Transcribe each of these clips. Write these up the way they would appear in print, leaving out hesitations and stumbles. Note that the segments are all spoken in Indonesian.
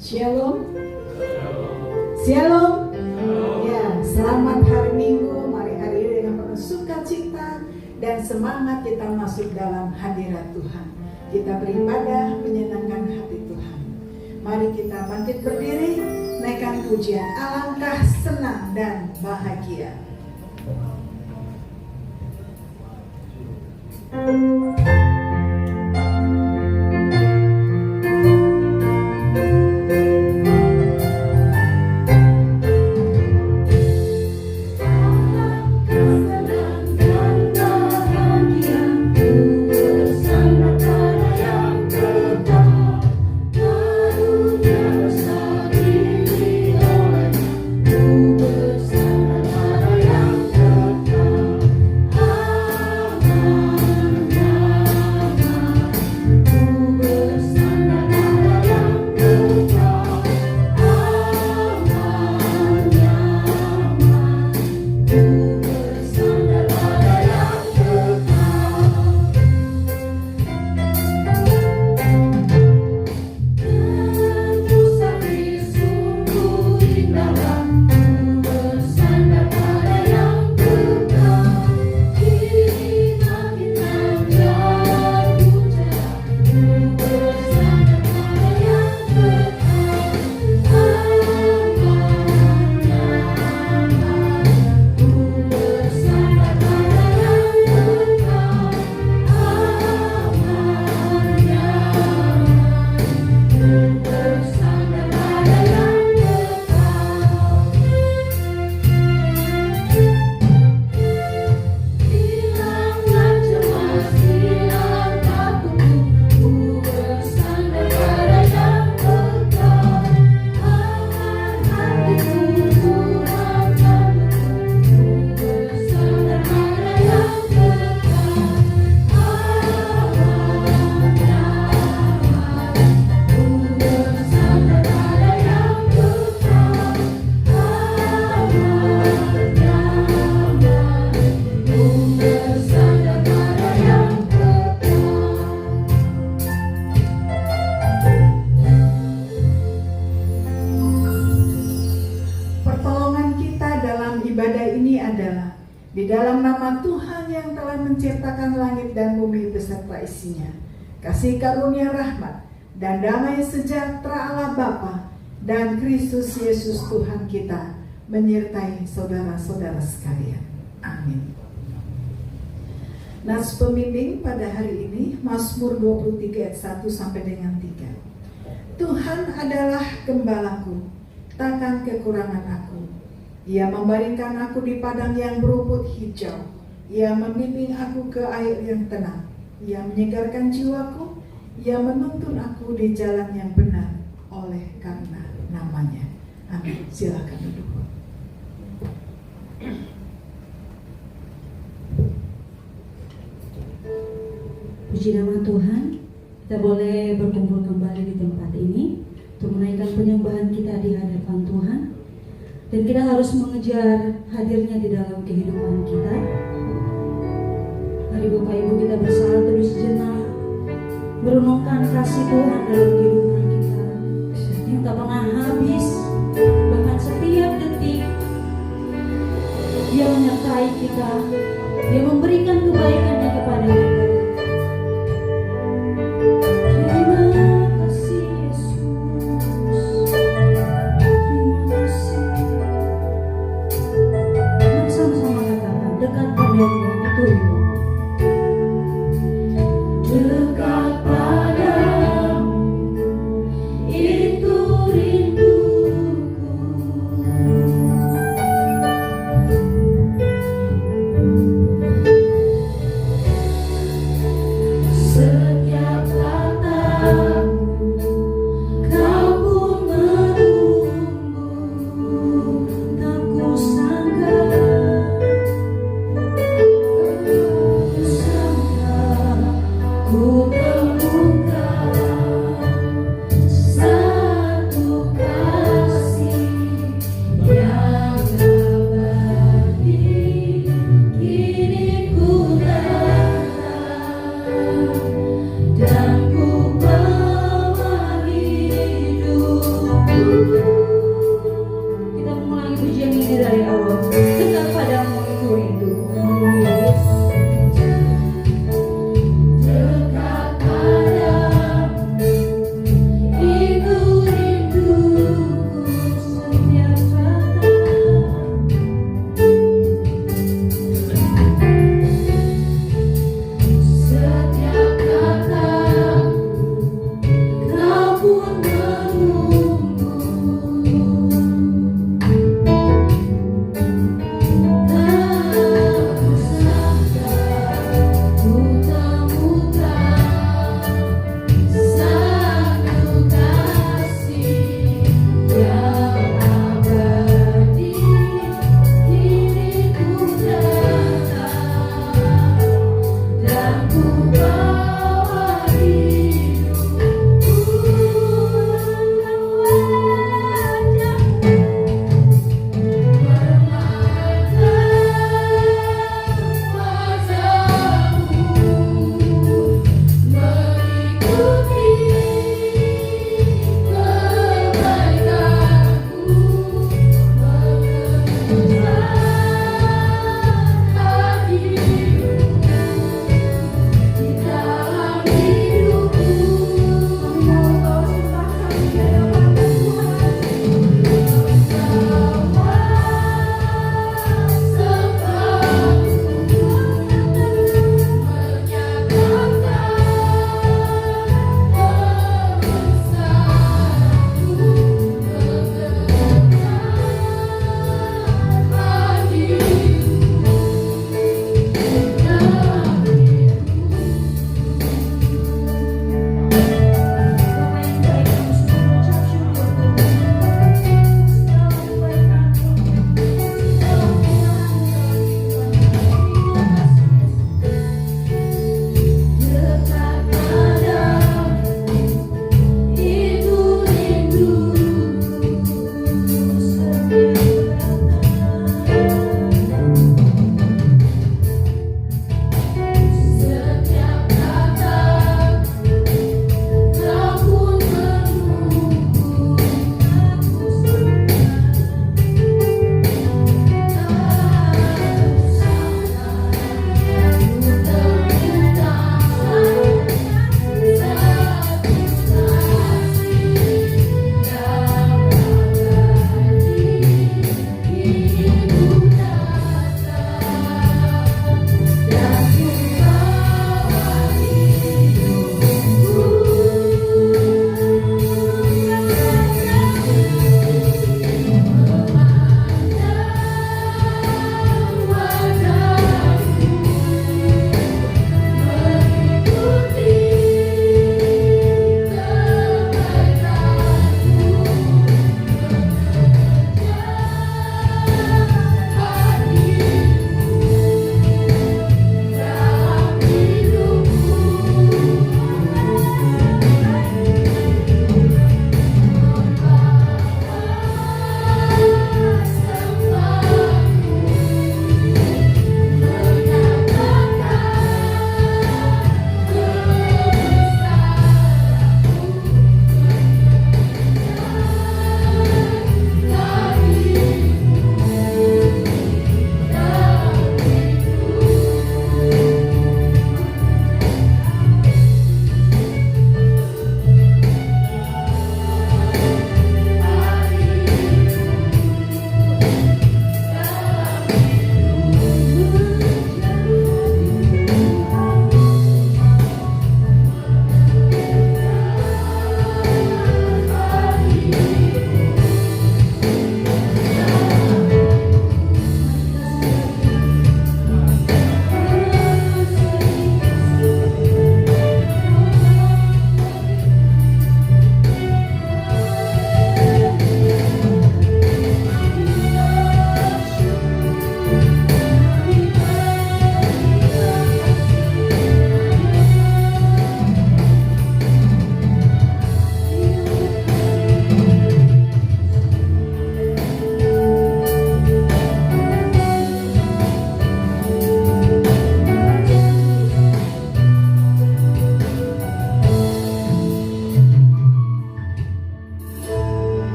Shalom. Shalom. Ya, selamat hari Minggu. Mari hari ini dengan penuh sukacita dan semangat kita masuk dalam hadirat Tuhan. Kita beribadah menyenangkan hati Tuhan. Mari kita bangkit berdiri, naikkan pujian. Alangkah senang dan bahagia. Di dalam nama Tuhan yang telah menciptakan langit dan bumi beserta isinya, kasih karunia rahmat dan damai sejahtera Allah Bapa dan Kristus Yesus Tuhan kita menyertai saudara-saudara sekalian. Amin. Nas pembimbing pada hari ini Mazmur 23 ayat 1 sampai dengan 3. Tuhan adalah gembalaku, takkan kekurangan aku. Ia membaringkan aku di padang yang berumput hijau. Ia membimbing aku ke air yang tenang. Ia menyegarkan jiwaku. Ia menuntun aku di jalan yang benar oleh karena namanya. Amin. Silakan duduk. Puji nama Tuhan, kita boleh berkumpul kembali di tempat ini untuk menaikkan penyembahan kita di hadapan Tuhan. Dan kita harus mengejar hadirnya di dalam kehidupan kita. Mari Bapak Ibu kita bersama dulu sejenak, merenungkan kasih Tuhan dalam kehidupan kita yang tak pernah habis, bahkan setiap detik Dia menyertai kita, Dia memberikan kebaikannya kepada kita.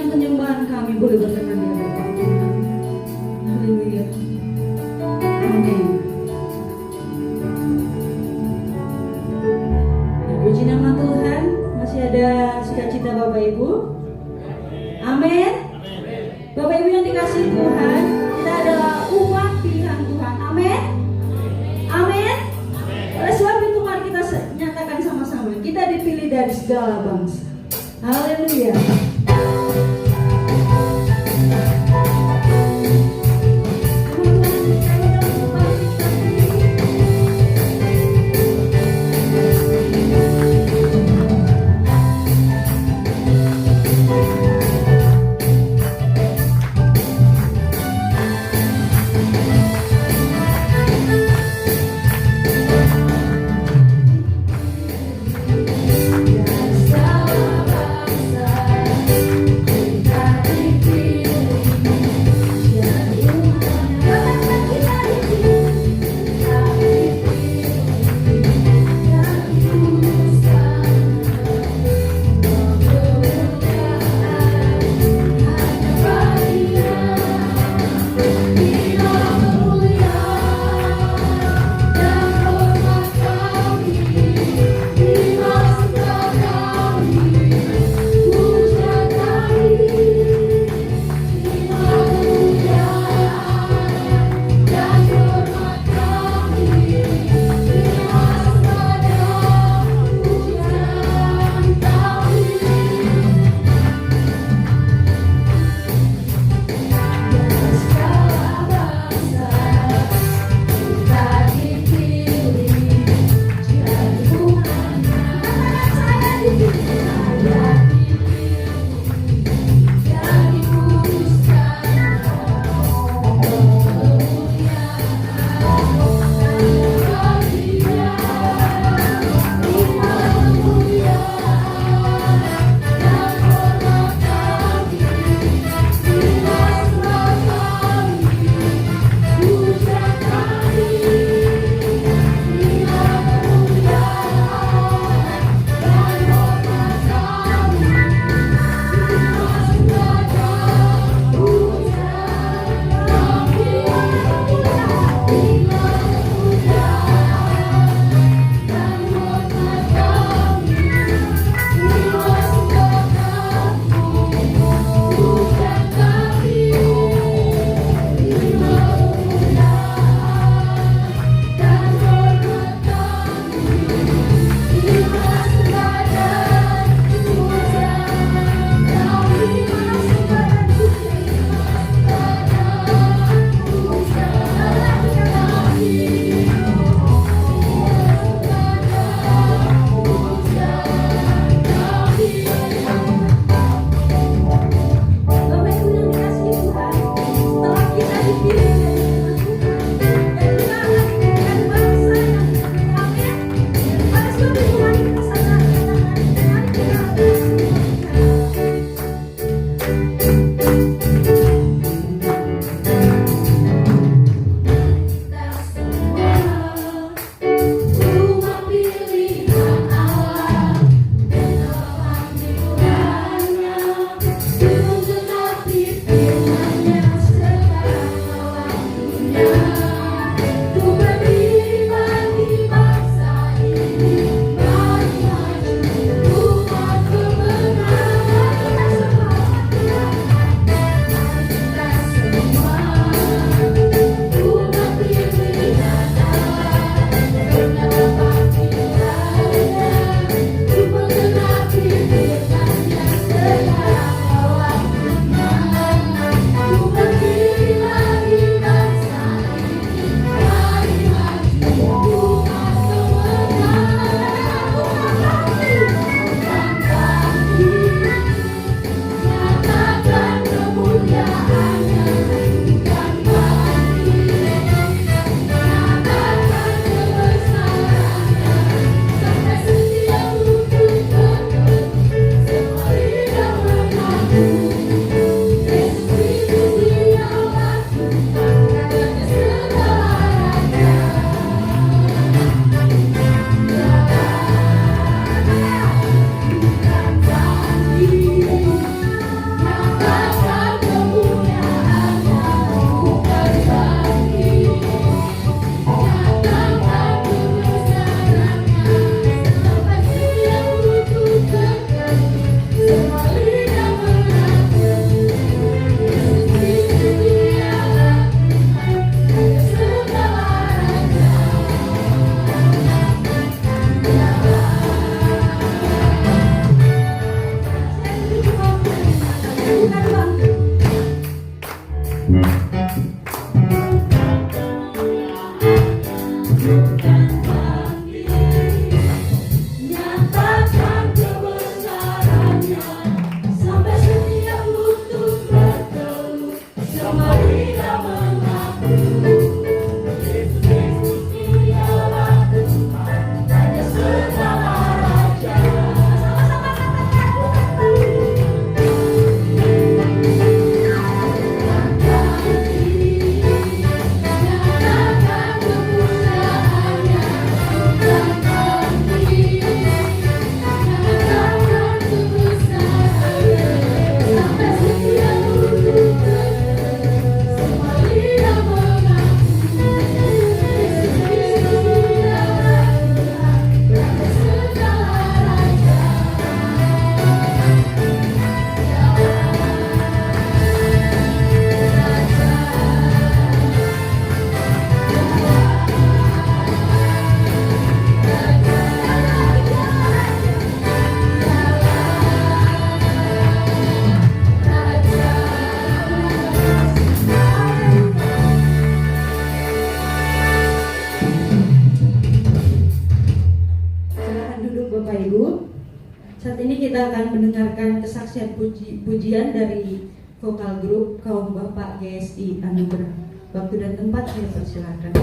pujian penyembahan kami boleh berkenan di hadapan Tuhan. Haleluya. Amin. Ya, puji nama Tuhan. Masih ada sukacita Bapak Ibu. Amin. Bapak Ibu yang dikasihi Tuhan, kita adalah umat pilihan Tuhan. Amin. Amin. Oleh sebab itu mari kita nyatakan sama-sama, kita dipilih dari segala bangsa. Haleluya. Segala bangsa kita dipilih. Saat ini kita akan mendengarkan kesaksian pujian dari vokal grup Kaum Bapak GSI Anugerah. Waktu dan tempat saya persilakan.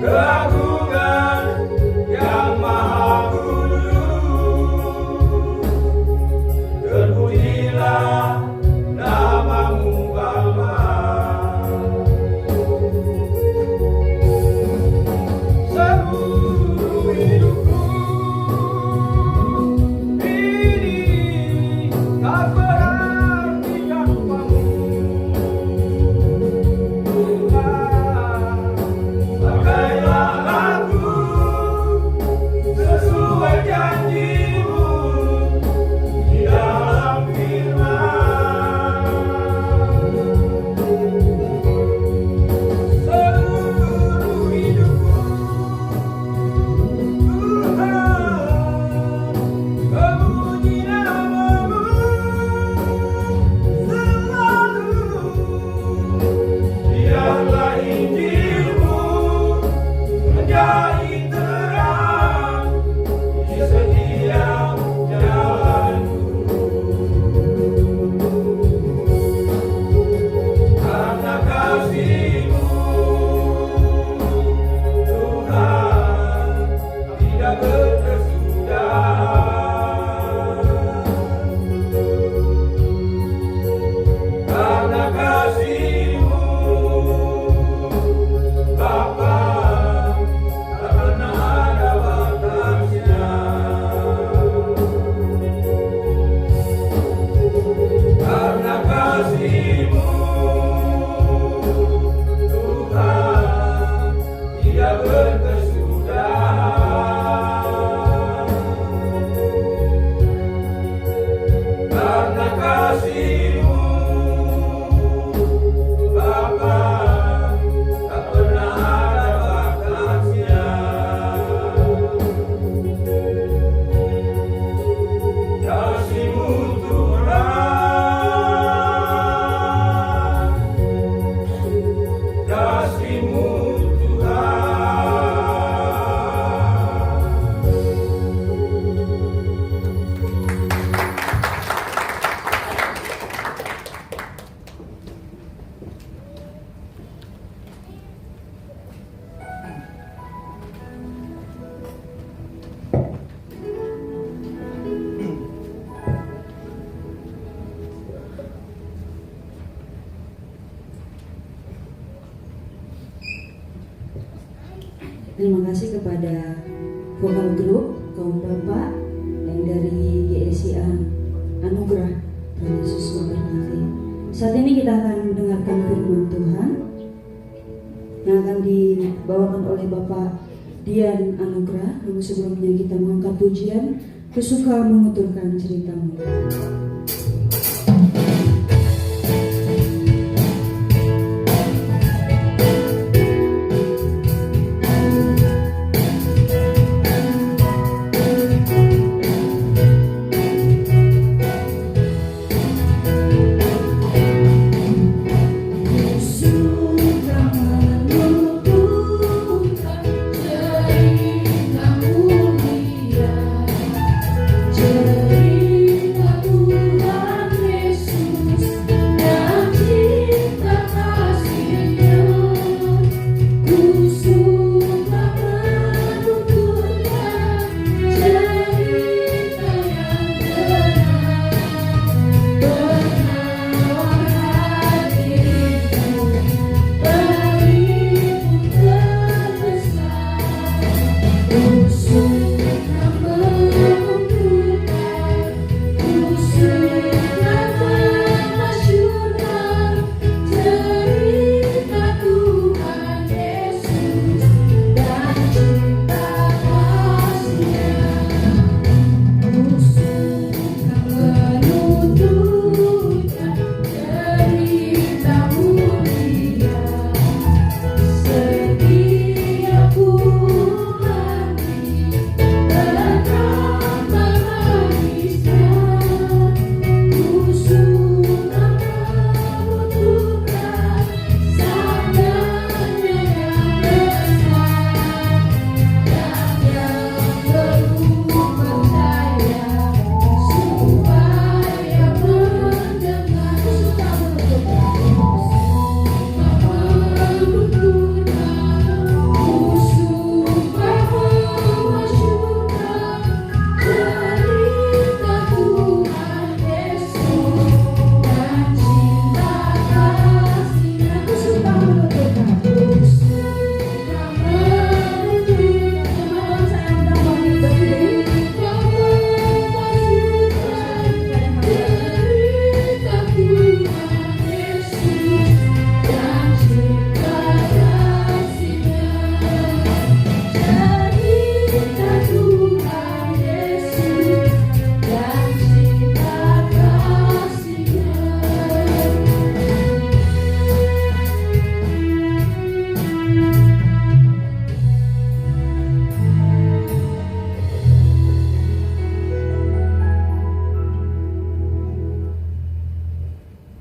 keagungan yang Terima kasih kepada vokal grup kaum bapak yang dari GSIA Anugerah. Tuhan Yesus memberkati. Saat ini kita akan mendengarkan firman Tuhan yang akan dibawakan oleh Bapak Dian Anugerah. Namun sebelumnya kita mengangkat pujian, ku suka menuturkan ceritamu.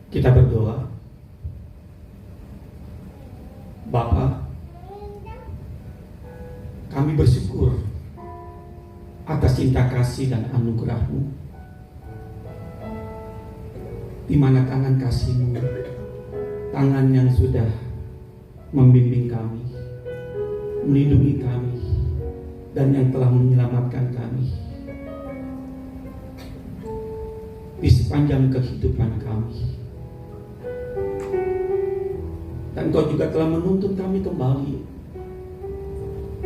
Kita berdoa. Bapa, kami bersyukur atas cinta kasih dan anugerah-Mu, di mana tangan kasih-Mu, tangan yang sudah membimbing kami, melindungi kami, dan yang telah menyelamatkan kami di sepanjang kehidupan kami. Dan Engkau juga telah menuntun kami kembali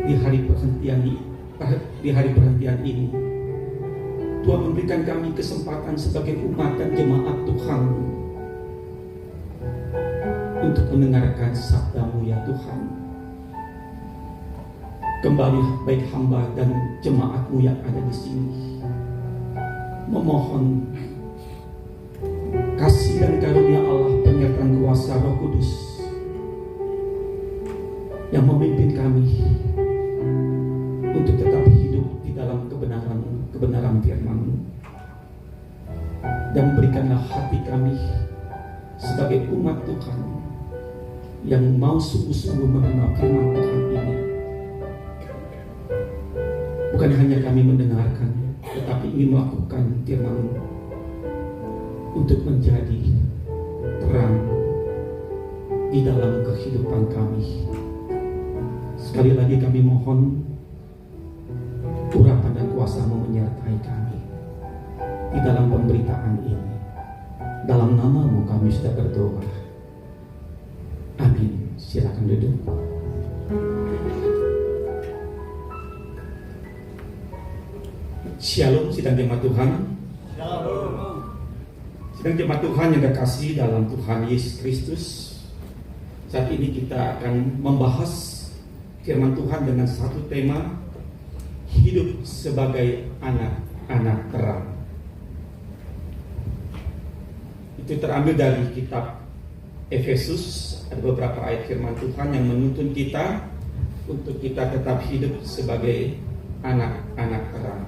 di hari perhentian ini. Tuhan memberikan kami kesempatan sebagai umat dan jemaat Tuhan untuk mendengarkan sabda-Mu ya Tuhan. Kembali baik hamba dan jemaat-Mu yang ada di sini memohon kasih dan karunia Allah, penyertaan kuasa Roh Kudus yang memimpin kami untuk tetap hidup di dalam kebenaran firman-Mu. Dan berikanlah hati kami sebagai umat Tuhan yang mau sungguh-sungguh menerima firman Tuhan ini. Bukan hanya kami mendengarkan, tetapi ingin melakukan firman-Mu untuk menjadi terang di dalam kehidupan kami. Sekali lagi kami mohon urapan dan kuasa-Mu menyertai kami di dalam pemberitaan ini. Dalam nama-Mu kami sudah berdoa. Amin. Silakan duduk. Shalom sidang jemaat Tuhan. Shalom. Sidang jemaat Tuhan yang terkasih dalam Tuhan Yesus Kristus. Saat ini kita akan membahas firman Tuhan dengan satu tema, hidup sebagai anak-anak terang. Itu terambil dari kitab Efesus. Ada beberapa ayat firman Tuhan yang menuntun kita untuk kita tetap hidup sebagai anak-anak terang.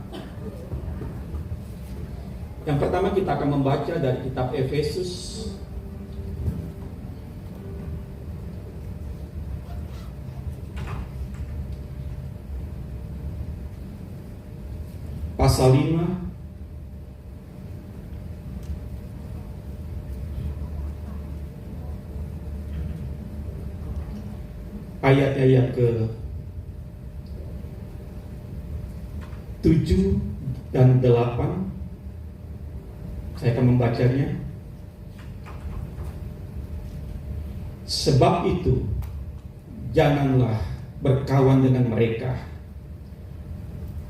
Yang pertama kita akan membaca dari kitab Efesus pasal 5 ayat-ayat ke 7 dan 8. Saya akan membacanya. Sebab itu janganlah berkawan dengan mereka.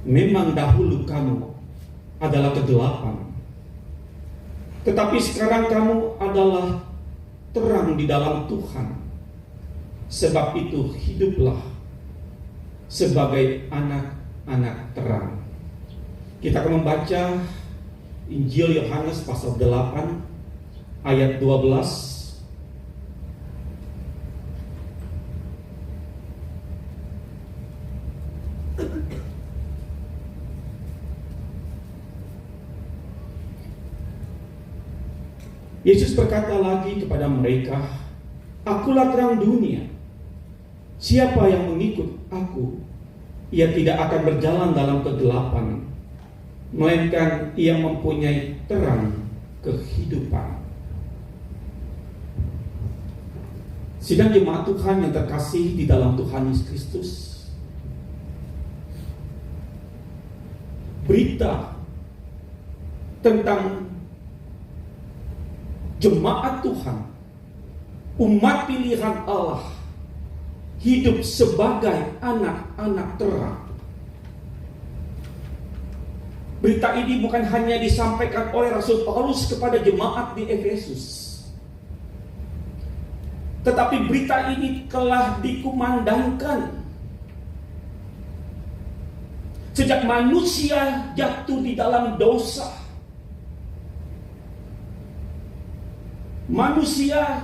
Memang dahulu kamu adalah kegelapan, tetapi sekarang kamu adalah terang di dalam Tuhan. Sebab itu hiduplah sebagai anak-anak terang. Kita akan membaca Injil Yohanes pasal 8 ayat 12. Yesus berkata lagi kepada mereka, "Akulah terang dunia. Siapa yang mengikut aku, ia tidak akan berjalan dalam kegelapan, melainkan ia mempunyai terang kehidupan." Sidang jemaat Tuhan yang terkasih di dalam Tuhan Yesus Kristus, berita tentang jemaat Tuhan, umat pilihan Allah, hidup sebagai anak-anak terang. Berita ini bukan hanya disampaikan oleh Rasul Paulus kepada jemaat di Efesus, tetapi berita ini telah dikumandangkan sejak manusia jatuh di dalam dosa. Manusia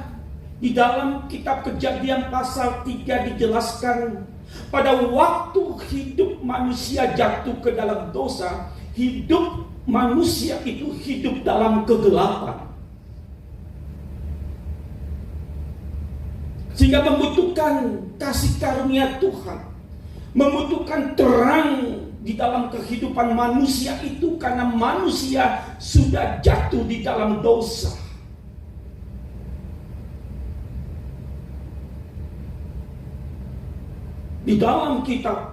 di dalam kitab Kejadian pasal 3 dijelaskan, pada waktu hidup manusia jatuh ke dalam dosa, hidup manusia itu hidup dalam kegelapan, sehingga membutuhkan kasih karunia Tuhan, membutuhkan terang di dalam kehidupan manusia itu, karena manusia sudah jatuh di dalam dosa. Di dalam kitab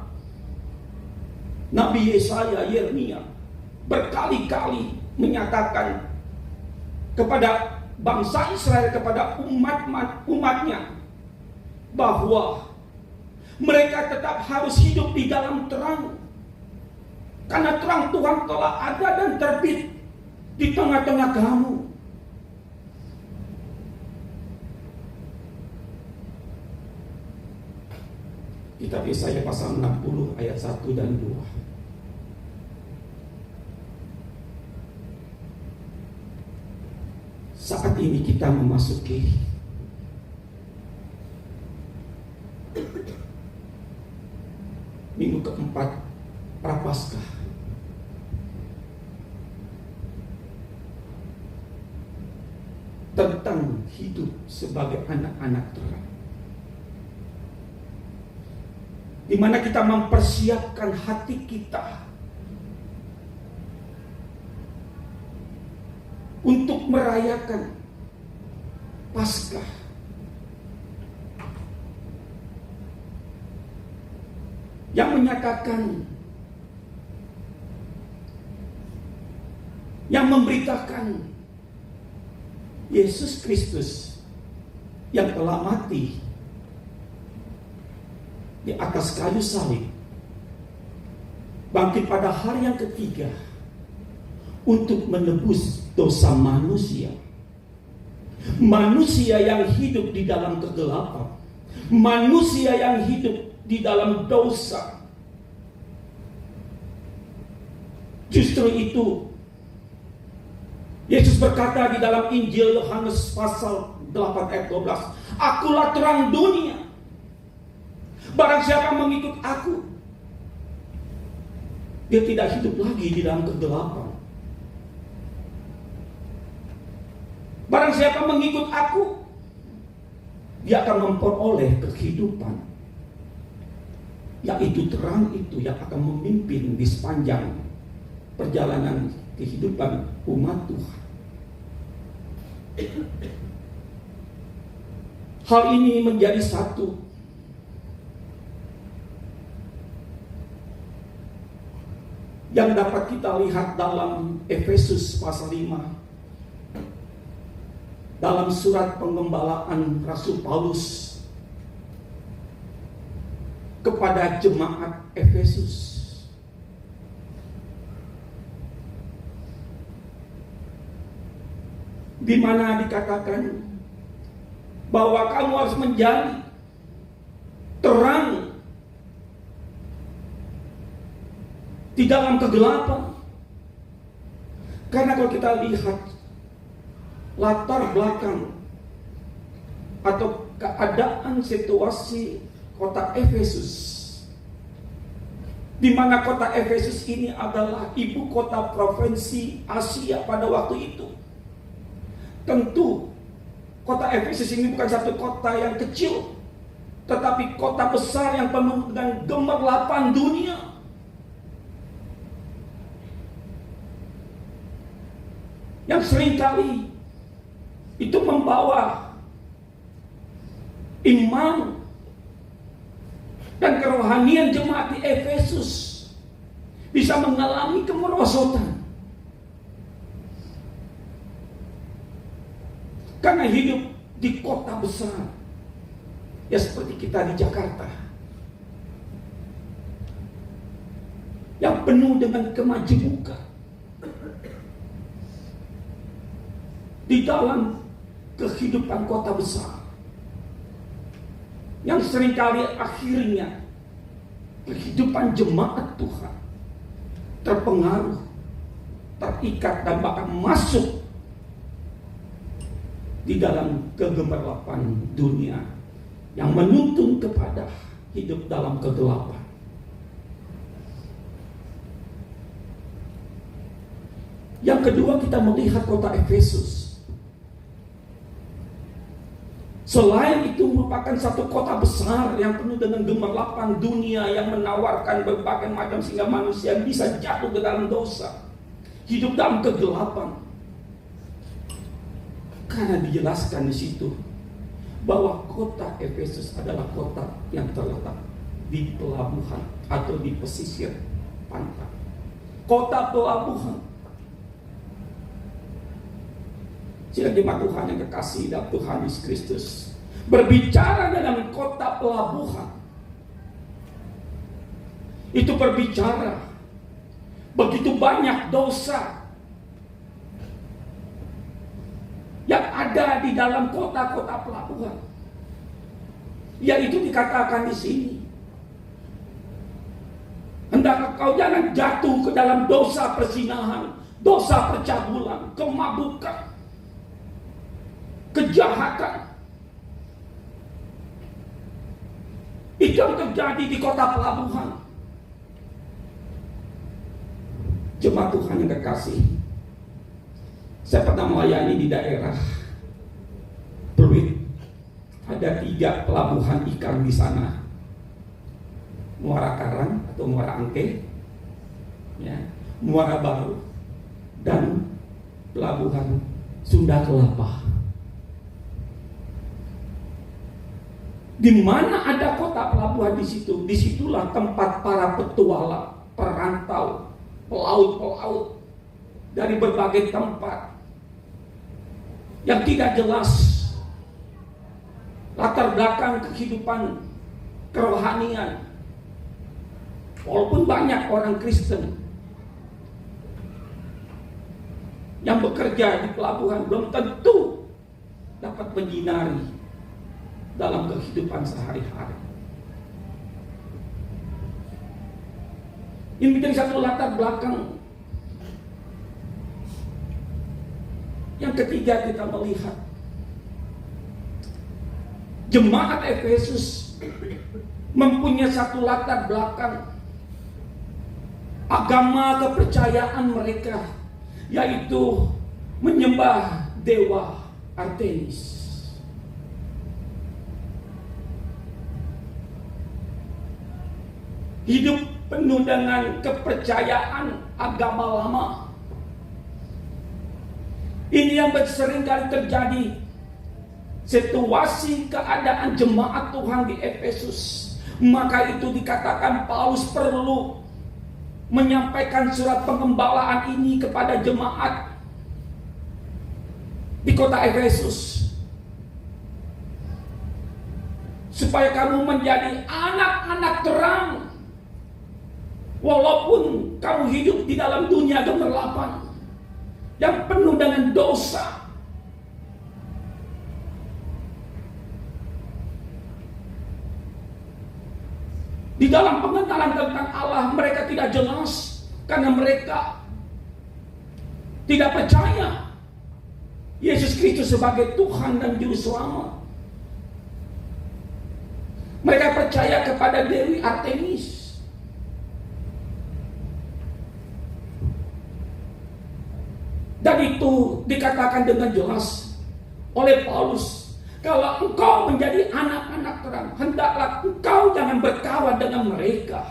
Nabi Yesaya, Yeremia berkali-kali menyatakan kepada bangsa Israel, kepada umatnya, bahwa mereka tetap harus hidup di dalam terang, karena terang Tuhan telah ada dan terbit di tengah-tengah kamu. Kitab Yesaya pasal 60 ayat 1 dan 2. Saat ini kita memasuki minggu keempat Prapaskah. Tentang hidup sebagai anak-anak terang, di mana kita mempersiapkan hati kita untuk merayakan Paskah. Yang menyatakan, yang memberitakan Yesus Kristus yang telah mati di atas kayu salib, bangkit pada hari yang ketiga untuk menebus dosa manusia. Manusia yang hidup di dalam kegelapan, manusia yang hidup di dalam dosa. Justru itu Yesus berkata di dalam Injil Yohanes pasal 8 ayat 12, "Akulah terang dunia. Barang siapa mengikut aku, dia tidak hidup lagi di dalam kegelapan. Barang siapa mengikut aku, dia akan memperoleh kehidupan." Yaitu terang itu yang akan memimpin di sepanjang perjalanan kehidupan umat Tuhan. Hal ini menjadi satu yang dapat kita lihat dalam Efesus pasal 5, dalam surat pengembalaan Rasul Paulus kepada jemaat Efesus. Di mana dikatakan bahwa kamu harus menjadi terang di dalam kegelapan. Karena kalau kita lihat latar belakang atau keadaan situasi kota Efesus, di mana kota Efesus ini adalah ibu kota provinsi Asia pada waktu itu. Tentu kota Efesus ini bukan satu kota yang kecil, tetapi kota besar yang penuh dengan gemerlapan dunia. Yang seringkali itu membawa iman dan kerohanian jemaat di Efesus bisa mengalami kemerosotan. Karena hidup di kota besar, ya seperti kita di Jakarta, yang penuh dengan kemajemukan di dalam kehidupan kota besar, yang seringkali akhirnya kehidupan jemaat Tuhan terpengaruh, terikat, dan bahkan masuk di dalam kegemerlapan dunia yang menuntun kepada hidup dalam kegelapan. Yang kedua, kita melihat kota Efesus. Selain itu merupakan satu kota besar yang penuh dengan gemerlapan dunia yang menawarkan berbagai macam sehingga manusia bisa jatuh ke dalam dosa, hidup dalam kegelapan. Karena dijelaskan di situ bahwa kota Efesus adalah kota yang terletak di pelabuhan atau di pesisir pantai. Kota pelabuhan. Sila jemaat Tuhan yang kekasih dalam Tuhan Yesus Kristus, berbicara dalam kota pelabuhan, itu berbicara begitu banyak dosa yang ada di dalam kota-kota pelabuhan. Yaitu dikatakan di sini, hendaklah kau jangan jatuh ke dalam dosa perzinahan, dosa percabulan, kemabukan, kejahatan. Itu yang terjadi di kota pelabuhan. Jemaat Tuhan yang kekasih, saya pernah melayani di daerah Pluit. Ada 3 pelabuhan ikan di sana. Muara Karang atau Muara Angke, ya, Muara Baru, dan pelabuhan Sunda Kelapa. Di mana ada kota pelabuhan di situ, disitulah tempat para petualang, perantau, pelaut-pelaut dari berbagai tempat yang tidak jelas latar belakang kehidupan kerohanian. Walaupun banyak orang Kristen yang bekerja di pelabuhan, belum tentu dapat menyinari dalam kehidupan sehari-hari. Ini menjadi satu latar belakang. Yang ketiga, kita melihat jemaat Efesus mempunyai satu latar belakang agama kepercayaan mereka, yaitu menyembah dewa Artemis. Hidup penuh dengan kepercayaan agama lama. Ini yang sering kali terjadi. Situasi keadaan jemaat Tuhan di Efesus. Maka itu dikatakan Paulus perlu menyampaikan surat pengembalaan ini kepada jemaat di kota Efesus, supaya kamu menjadi anak-anak terang, walaupun kamu hidup di dalam dunia gemerlapan yang penuh dengan dosa. Di dalam pengenalan tentang Allah mereka tidak jelas, karena mereka tidak percaya Yesus Kristus sebagai Tuhan dan Juru Selamat. Mereka percaya kepada Dewi Artemis. Dan itu dikatakan dengan jelas oleh Paulus, kalau engkau menjadi anak-anak terang, hendaklah engkau jangan berkawan dengan mereka.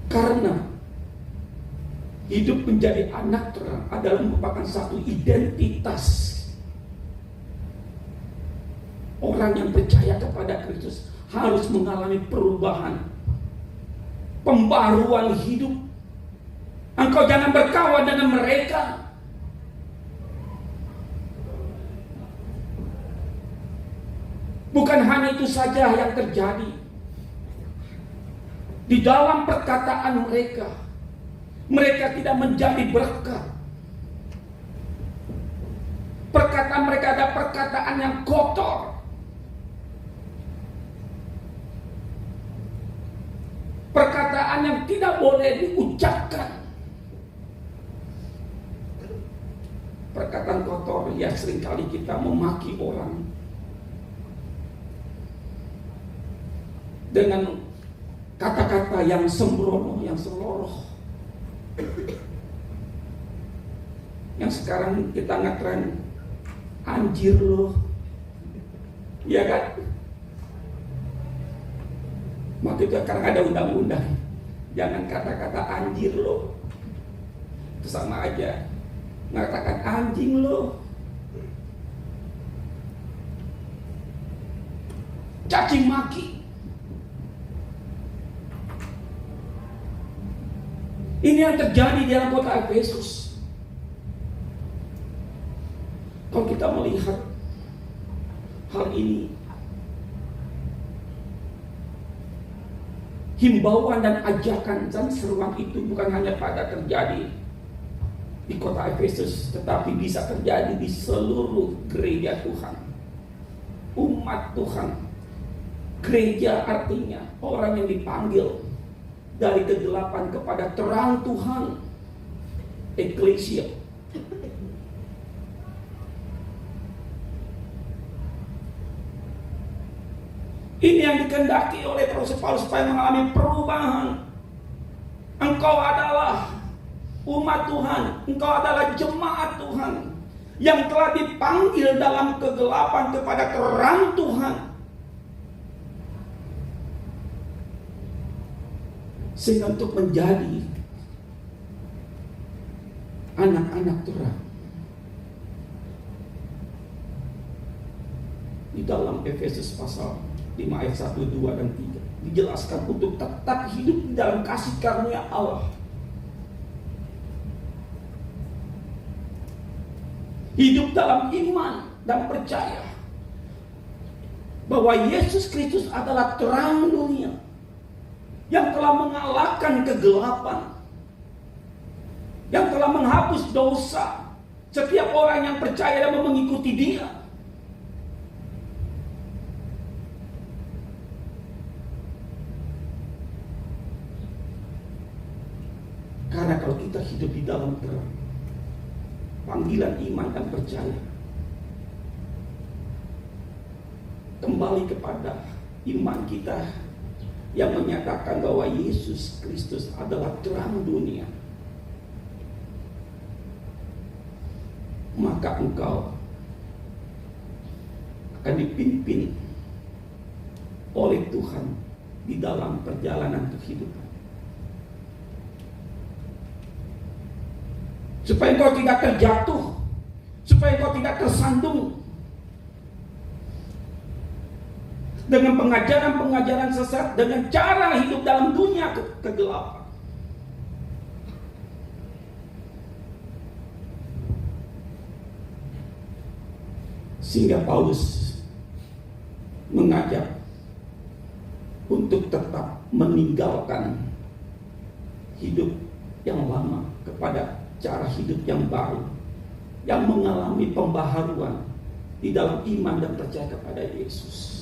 Karena hidup menjadi anak terang adalah merupakan satu identitas orang yang percaya kepada Kristus, harus mengalami perubahan, pembaruan hidup. Engkau jangan berkawan dengan mereka. Bukan hanya itu saja yang terjadi. Di dalam perkataan mereka, mereka tidak menjadi berkat. Perkataan mereka ada perkataan yang kotor. Perkataan yang tidak boleh diucapkan. Perkataan kotor yang seringkali kita memaki orang dengan kata-kata yang sembrono, yang seloroh. Yang sekarang kita ngetren, anjir loh, ya kan? Waktu itu sekarang ada undang-undang, jangan kata-kata anjir loh, itu sama aja mengatakan anjing loh, caci maki. Ini yang terjadi di dalam kota Efesus. Kalau kita melihat hal ini, himbauan dan ajakan dan seruan itu bukan hanya pada terjadi di kota Efesus, tetapi bisa terjadi di seluruh gereja Tuhan, umat Tuhan. Gereja artinya orang yang dipanggil dari kegelapan kepada terang Tuhan, eklesia. Ini yang dikehendaki oleh Rasul Paulus supaya mengalami perubahan. Engkau adalah umat Tuhan, engkau adalah jemaat Tuhan yang telah dipanggil dalam kegelapan kepada terang Tuhan. Sehingga untuk menjadi anak-anak terang. Di dalam Efesus pasal 5 ayat 1, 2, dan 3 dijelaskan untuk tetap hidup di dalam kasih karunia Allah. Hidup dalam iman dan percaya bahwa Yesus Kristus adalah terang dunia yang telah mengalahkan kegelapan, yang telah menghapus dosa setiap orang yang percaya dan mengikuti Dia. Karena kalau kita hidup di dalam terang, panggilan iman dan percaya, kembali kepada iman kita yang menyatakan bahwa Yesus Kristus adalah terang dunia, maka engkau akan dipimpin oleh Tuhan di dalam perjalanan kehidupan. Supaya engkau tidak terjatuh, supaya engkau tidak tersandung dengan pengajaran-pengajaran sesat, dengan cara hidup dalam dunia kegelapan. Sehingga Paulus mengajak untuk tetap meninggalkan hidup yang lama kepada cara hidup yang baru, yang mengalami pembaharuan di dalam iman dan percaya kepada Yesus.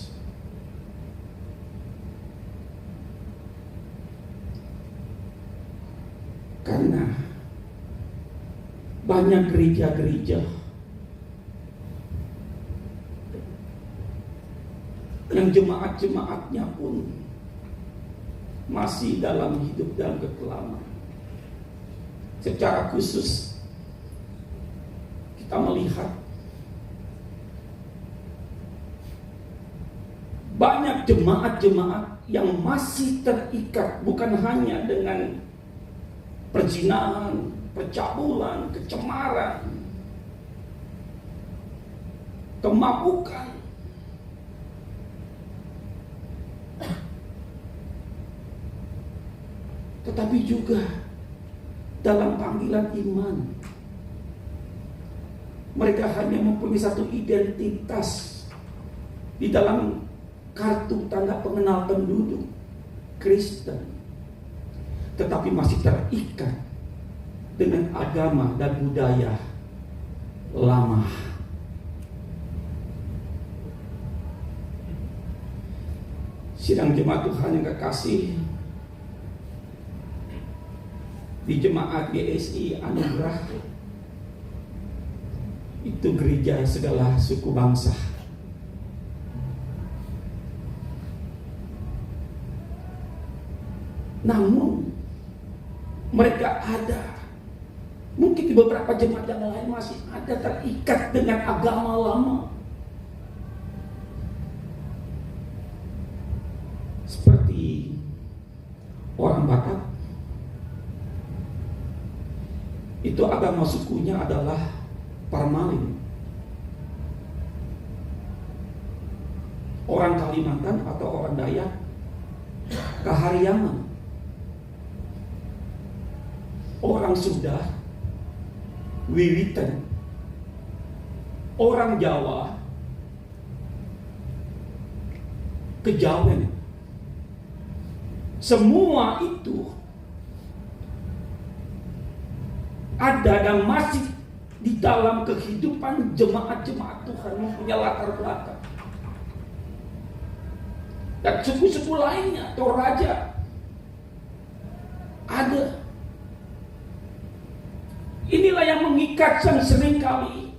Karena banyak gereja-gereja yang jemaat-jemaatnya pun masih dalam hidup dalam kekelaman. Secara khusus kita melihat banyak jemaat-jemaat yang masih terikat bukan hanya dengan perzinahan, percabulan, kecemaran, kemabukan, tetapi juga dalam panggilan iman. Mereka hanya mempunyai satu identitas di dalam kartu tanda pengenal penduduk Kristen, tetapi masih terikat dengan agama dan budaya lama. Sidang jemaat Tuhan yang kekasih, di jemaat GSI Anugerah itu gereja segala suku bangsa. Namun mereka ada, mungkin di beberapa jemaat yang lain masih ada terikat dengan agama lama, seperti orang Batak. Itu agama sukunya adalah Parmalin. Orang Kalimantan atau orang Dayak Kahariangan. orang Sunda, Wiwitan, orang Jawa, Kejawen, semua itu ada dan masih di dalam kehidupan jemaat-jemaat Tuhan yang punya latar belakang. Dan suku-suku lainnya, Toraja, ada. Inilah yang mengikat yang seringkali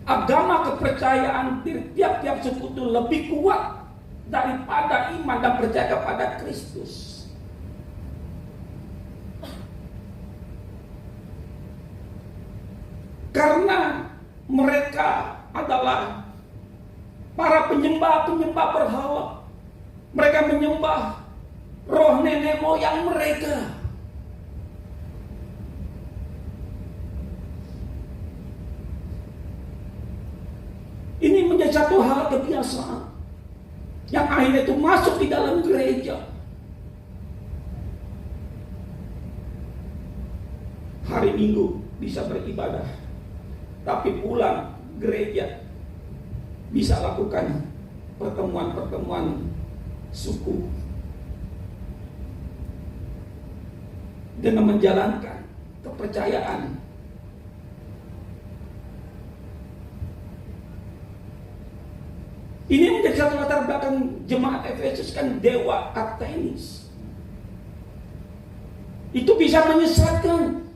agama kepercayaan di tiap-tiap suku itu lebih kuat daripada iman dan percaya kepada Kristus. Karena mereka adalah para penyembah-penyembah berhala. Mereka menyembah roh nenek moyang mereka. Ini menjadi satu hal kebiasaan yang akhirnya itu masuk di dalam gereja. Hari Minggu bisa beribadah, tapi pulang gereja bisa lakukan pertemuan-pertemuan suku dengan menjalankan kepercayaan. Ini menjadi satu latar belakang jemaat Efesus, kan dewa Artemis. Itu bisa menyesatkan,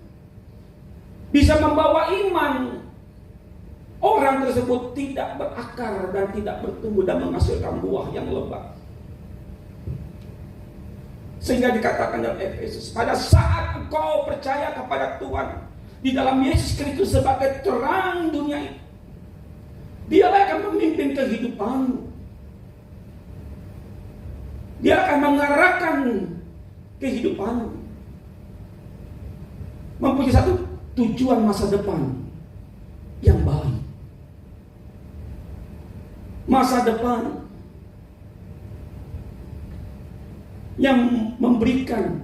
bisa membawa iman orang tersebut tidak berakar dan tidak bertumbuh dan menghasilkan buah yang lebat. Sehingga dikatakan dalam Efesus, pada saat engkau percaya kepada Tuhan di dalam Yesus Kristus sebagai terang dunia ini, Dialah akan memimpin kehidupanmu. Dia akan mengarahkan kehidupanmu, mempunyai satu tujuan masa depan yang baik. Masa depan yang memberikan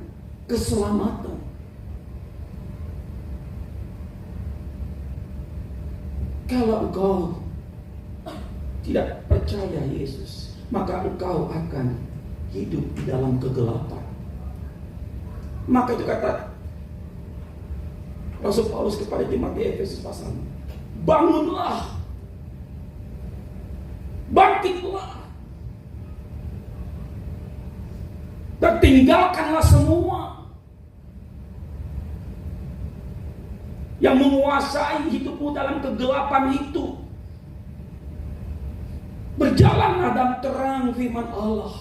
keselamatan. Kalau engkau tidak percaya Yesus, maka engkau akan hidup di dalam kegelapan. Maka itu kata Rasul Paulus kepada jemaat di Efesus pasal, bangunlah, bangkitlah, dan tinggalkanlah semua yang menguasai hidupmu dalam kegelapan itu. Berjalanlah dalam terang firman Allah,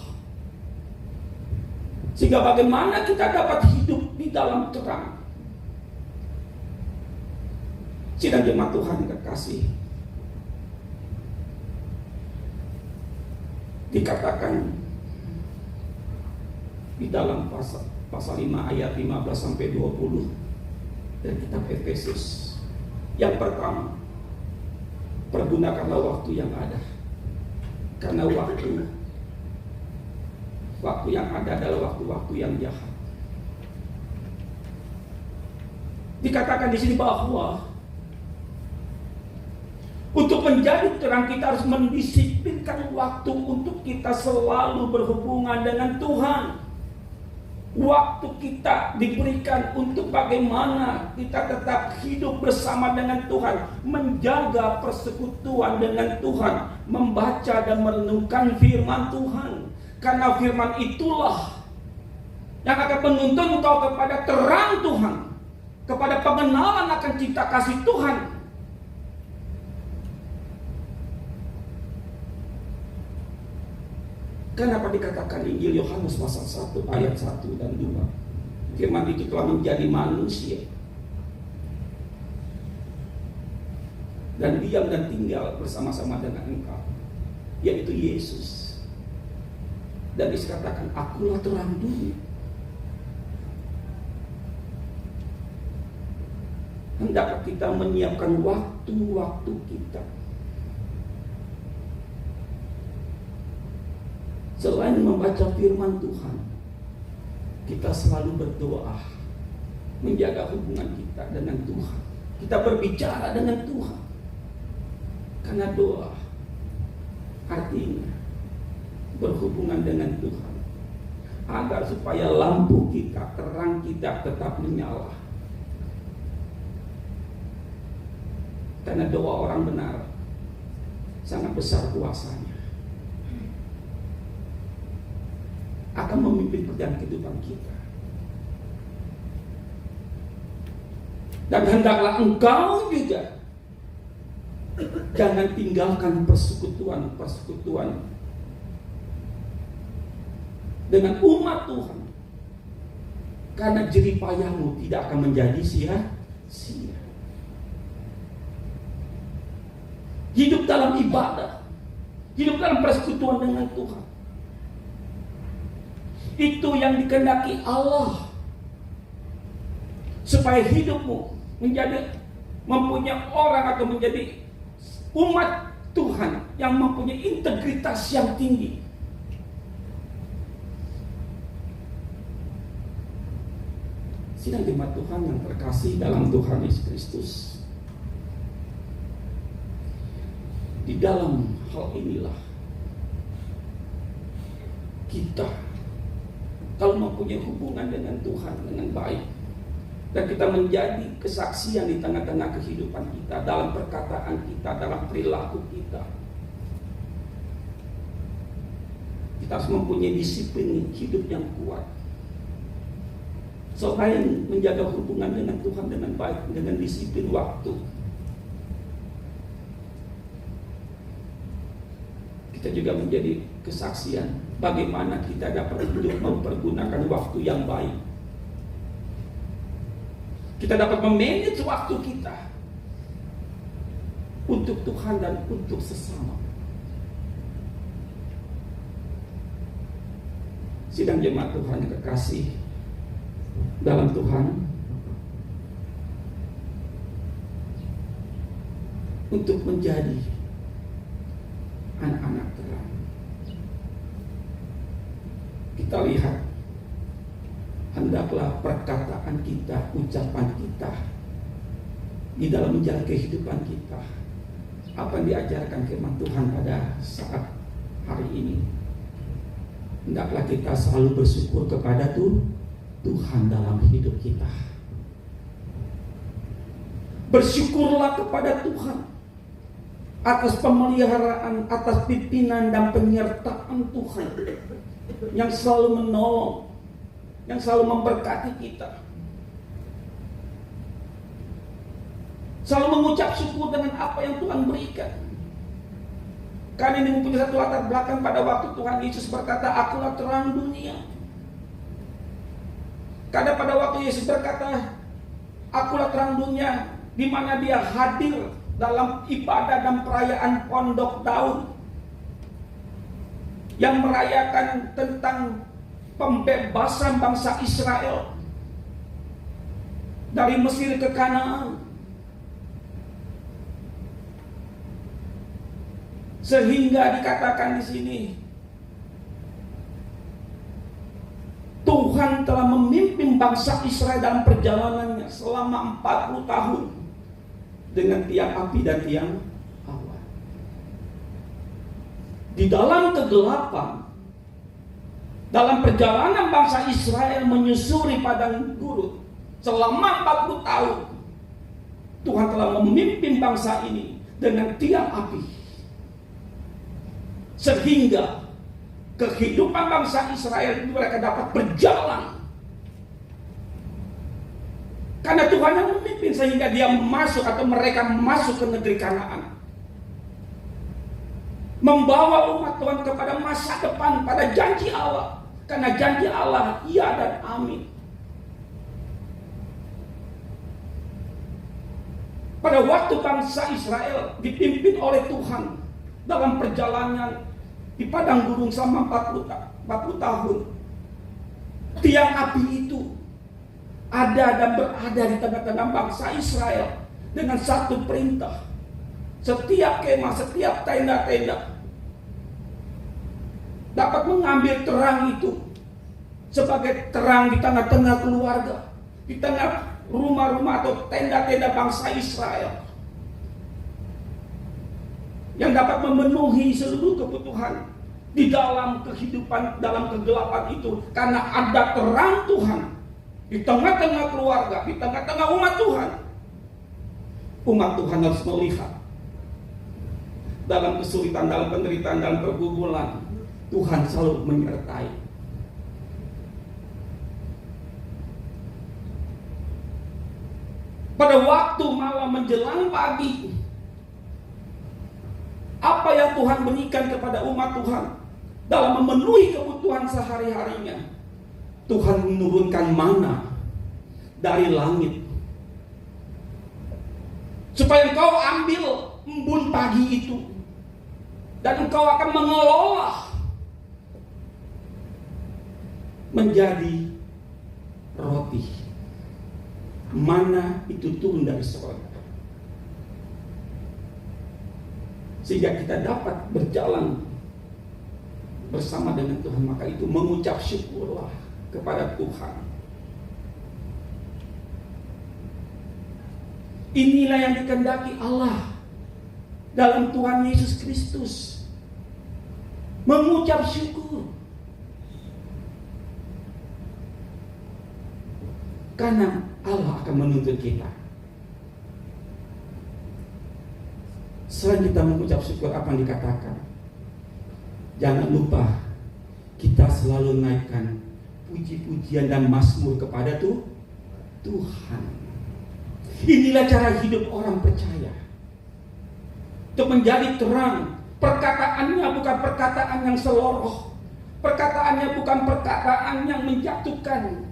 sehingga bagaimana kita dapat hidup di dalam terang. Sidang jemaat Tuhan yang terkasih, dikatakan di dalam pasal 5 ayat 15 sampai 20 dari kitab Efesus. Yang pertama, pergunakanlah waktu yang ada, karena waktu yang ada adalah waktu-waktu yang jahat. Dikatakan di sini bahwa untuk menjadi terang kita harus mendisiplinkan waktu untuk kita selalu berhubungan dengan Tuhan. Waktu kita diberikan untuk bagaimana kita tetap hidup bersama dengan Tuhan, menjaga persekutuan dengan Tuhan, membaca dan merenungkan firman Tuhan. Karena firman itulah yang akan menuntun engkau kepada terang Tuhan, kepada pengenalan akan cinta kasih Tuhan. Kenapa dikatakan Injil Yohanes pasal 1 ayat 1 dan 2? Firman itu telah menjadi manusia dan diam dan tinggal bersama-sama dengan engkau, yaitu Yesus. Dan dikatakan, akulah terang dunia. Hendaklah kita menyiapkan waktu-waktu kita, selain membaca firman Tuhan, kita selalu berdoa, menjaga hubungan kita dengan Tuhan. Kita berbicara dengan Tuhan. Karena doa artinya berhubungan dengan Tuhan, agar supaya lampu kita, terang kita tetap menyala. Karena doa orang benar sangat besar kuasanya, akan memimpin perjalanan kehidupan kita. Dan hendaklah engkau juga jangan tinggalkan persekutuan dengan umat Tuhan, karena jerih payahmu tidak akan menjadi sia-sia. Hidup dalam ibadah, hidup dalam persekutuan dengan Tuhan, itu yang dikehendaki Allah, supaya hidupmu mempunyai orang atau menjadi umat Tuhan yang mempunyai integritas yang tinggi. Sidang jemaat Tuhan yang terkasih dalam Tuhan Yesus Kristus, di dalam hal inilah kita kalau mempunyai hubungan dengan Tuhan dengan baik, dan kita menjadi kesaksian di tengah-tengah kehidupan kita, dalam perkataan kita, dalam perilaku kita. Kita harus mempunyai disiplin hidup yang kuat. Selain menjaga hubungan dengan Tuhan dengan baik, dengan disiplin waktu, kita juga menjadi kesaksian bagaimana kita dapat hidup mempergunakan waktu yang baik. Kita dapat memanage waktu kita untuk Tuhan dan untuk sesama. Sidang jemaat Tuhan yang kekasih dalam Tuhan, untuk menjadi anak-anak terang, kita lihat, hendaklah perkataan kita, ucapan kita, di dalam menjalani kehidupan kita, apa yang diajarkan firman Tuhan pada saat hari ini, hendaklah kita selalu bersyukur kepada Tuhan dalam hidup kita. Bersyukurlah kepada Tuhan atas pemeliharaan, atas pimpinan dan penyertaan Tuhan yang selalu menolong, yang selalu memberkati kita. Selalu mengucap syukur dengan apa yang Tuhan berikan. Karena ini mempunyai satu latar belakang pada waktu Tuhan Yesus berkata, "Akulah terang dunia." Karena pada waktu Yesus berkata, "Akulah terang dunia," di mana dia hadir dalam ibadah dan perayaan Pondok Daud yang merayakan tentang pembebasan bangsa Israel dari Mesir ke Kanaan. Sehingga dikatakan di sini, Tuhan telah memimpin bangsa Israel dalam perjalanannya selama 40 tahun dengan tiang api dan tiang awan. Di dalam kegelapan, dalam perjalanan bangsa Israel menyusuri padang gurun selama 40 tahun, Tuhan telah memimpin bangsa ini dengan tiang api, sehingga kehidupan bangsa Israel itu mereka dapat berjalan. Karena Tuhan yang memimpin, sehingga dia masuk atau mereka masuk ke negeri Kanaan, membawa umat Tuhan kepada masa depan, pada janji Allah. Karena janji Allah ya dan amin. Pada waktu bangsa Israel dipimpin oleh Tuhan dalam perjalanan di padang gurun selama 40 tahun, tiang api itu ada dan berada di tengah-tengah bangsa Israel dengan satu perintah. Setiap kemah, setiap tenda-tenda dapat mengambil terang itu sebagai terang di tengah-tengah keluarga, di tengah rumah-rumah atau tenda-tenda bangsa Israel yang dapat memenuhi seluruh kebutuhan di dalam kehidupan, dalam kegelapan itu, karena ada terang Tuhan di tengah-tengah keluarga, di tengah-tengah umat Tuhan. Umat Tuhan harus melihat dalam kesulitan, dalam penderitaan, dalam pergumulan, Tuhan selalu menyertai. Pada waktu malam menjelang pagi, apa yang Tuhan berikan kepada umat Tuhan dalam memenuhi kebutuhan sehari-harinya, Tuhan menurunkan mana dari langit supaya engkau ambil embun pagi itu dan engkau akan mengelola menjadi roti. Mana itu turun dari surga, sehingga kita dapat berjalan bersama dengan Tuhan. Maka itu mengucap syukurlah kepada Tuhan. Inilah yang dikehendaki Allah dalam Tuhan Yesus Kristus, mengucap syukur. Karena Allah akan menuntut kita. Selain kita mengucap syukur, apa yang dikatakan? Jangan lupa kita selalu naikkan puji-pujian dan mazmur kepada Tuhan. Inilah cara hidup orang percaya, untuk menjadi terang. Perkataannya bukan perkataan yang seloroh, perkataannya bukan perkataan yang menjatuhkan.